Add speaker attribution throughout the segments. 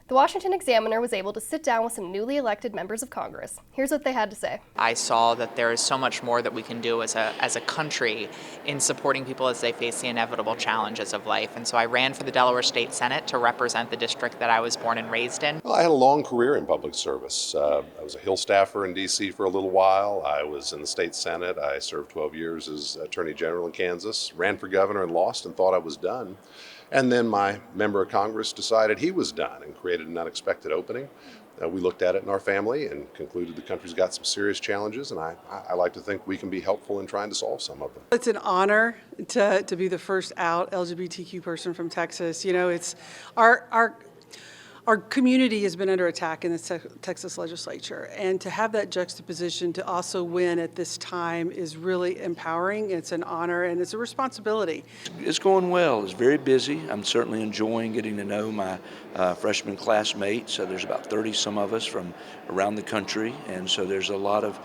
Speaker 1: The Washington Examiner was able to sit down with some newly elected members of Congress. Here's what they had to say.
Speaker 2: I saw that there is so much more that we can do as a country in supporting people as they face the inevitable challenges of life. And so I ran for the Delaware State Senate to represent the district that I was born and raised in.
Speaker 3: Well, I had a long career in public service. I was a Hill staffer in D.C. for a little while. I was in the state Senate. I served 12 years as Attorney General in Kansas, ran for governor and lost and thought I was done. And then my member of Congress decided he was done and created an unexpected opening. We looked at it in our family and concluded the country's got some serious challenges, and I like to think we can be helpful in trying to solve some of them.
Speaker 4: It's an honor to be the first out LGBTQ person from Texas. You know, it's our community has been under attack in the Texas legislature, and to have that juxtaposition to also win at this time is really empowering. It's an honor and it's a responsibility.
Speaker 5: It's going well. It's very busy. I'm certainly enjoying getting to know my freshman classmates. There's about 30 some of us from around the country, and so there's a lot of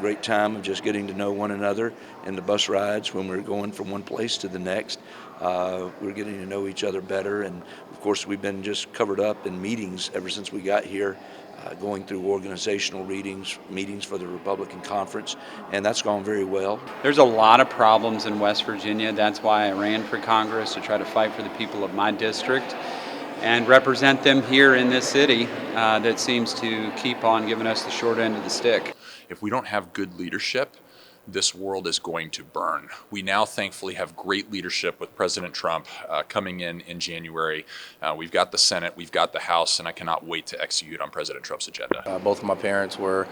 Speaker 5: great time of just getting to know one another in the bus rides when we're going from one place to the next. We're getting to know each other better, and of course we've been just covered up in meetings ever since we got here, going through organizational meetings for the Republican conference, and that's gone very well.
Speaker 6: There's a lot of problems in West Virginia. That's why I ran for Congress, to try to fight for the people of my district and represent them here in this city that seems to keep on giving us the short end of the stick.
Speaker 7: If we don't have good leadership, this world is going to burn. We now thankfully have great leadership with President Trump coming in January. We've got the Senate, we've got the House, and I cannot wait to execute on President Trump's agenda.
Speaker 8: Both of my parents were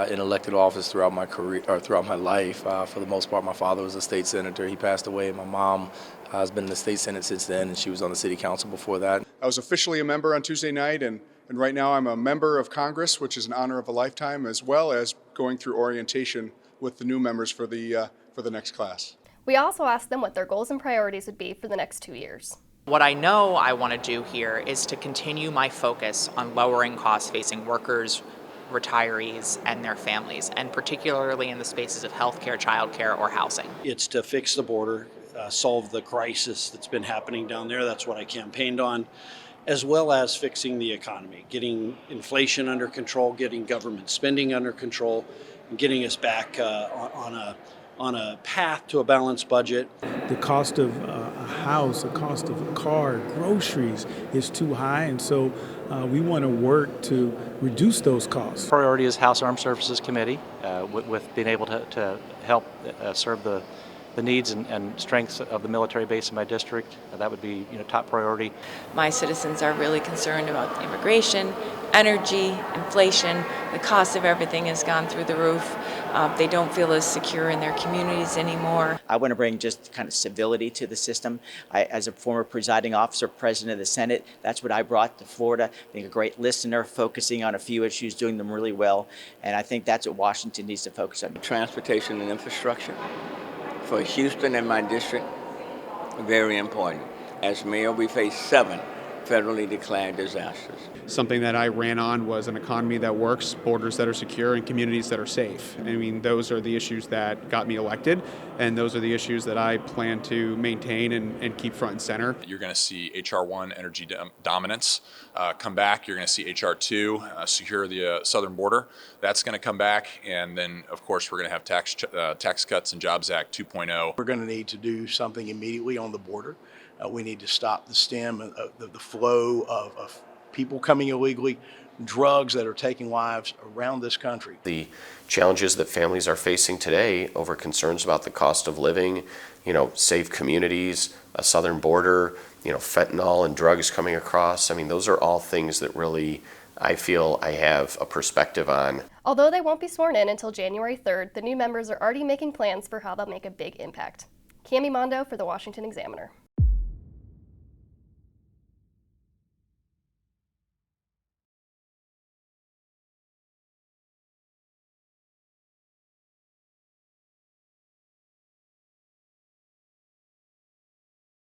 Speaker 8: in elected office throughout my career, or throughout my life. For the most part, my father was a state senator. He passed away. My mom has been in the state Senate since then, and she was on the city council before that.
Speaker 9: I was officially a member on Tuesday night, and right now I'm a member of Congress, which is an honor of a lifetime, as well as going through orientation with the new members for the next class.
Speaker 1: We also asked them what their goals and priorities would be for the next 2 years.
Speaker 2: What I know I want to do here is to continue my focus on lowering costs facing workers, retirees, and their families, and particularly in the spaces of healthcare, childcare, or housing.
Speaker 10: It's to fix the border, solve the crisis that's been happening down there. That's what I campaigned on, as well as fixing the economy, getting inflation under control, getting government spending under control, and getting us back on a path to a balanced budget.
Speaker 11: The cost of a house, the cost of a car, groceries is too high, and so we want to work to reduce those costs.
Speaker 12: Priority is House Armed Services Committee, with being able to help serve the needs and strengths of the military base in my district. That would be top priority.
Speaker 13: My citizens are really concerned about immigration, energy, inflation. The cost of everything has gone through the roof. They don't feel as secure in their communities anymore.
Speaker 14: I want to bring just kind of civility to the system. As a former presiding officer, president of the Senate, that's what I brought to Florida, being a great listener, focusing on a few issues, doing them really well. And I think that's what Washington needs to focus on.
Speaker 15: Transportation and infrastructure for Houston and my district, very important. As mayor, we face 7 federally declared disasters.
Speaker 9: Something that I ran on was an economy that works, borders that are secure, and communities that are safe. I mean, those are the issues that got me elected, and those are the issues that I plan to maintain and keep front and center.
Speaker 7: You're going to see H.R. 1, energy dominance, come back. You're going to see H.R. 2, secure the southern border. That's going to come back, and then, of course, we're going to have tax cuts and Jobs Act 2.0.
Speaker 16: We're going to need to do something immediately on the border. We need to stop the the flow of people coming illegally, drugs that are taking lives around this country.
Speaker 17: The challenges that families are facing today over concerns about the cost of living, safe communities, a southern border, fentanyl and drugs coming across. I mean, those are all things that really I feel I have a perspective on.
Speaker 1: Although they won't be sworn in until January 3rd, the new members are already making plans for how they'll make a big impact. Cami Mondo for the Washington Examiner.